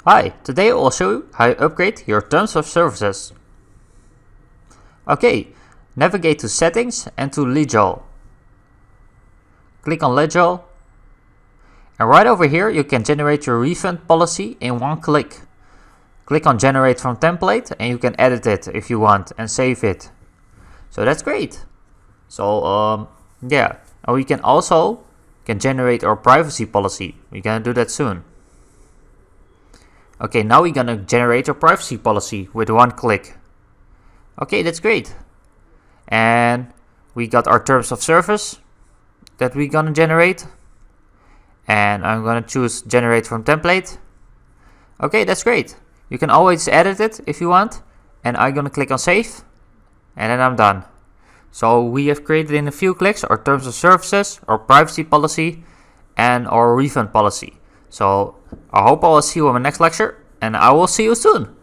Hi, today I will show you how you upgrade your terms of services. Okay, navigate to settings and to legal. Click on legal, and right over here you can generate your refund policy in one click. Click on generate from template and you can edit it if you want and save it. So that's great. So yeah, and we can also generate our privacy policy. We're gonna do that soon. Okay, now we're gonna generate our privacy policy with one click. Okay, that's great. And we got our terms of service that we're gonna generate. And I'm gonna choose generate from template. Okay, that's great. You can always edit it if you want. And I'm gonna click on save. And then I'm done. So we have created in a few clicks our terms of services, our privacy policy, and our refund policy. So I hope I will see you in my next lecture, and I will see you soon.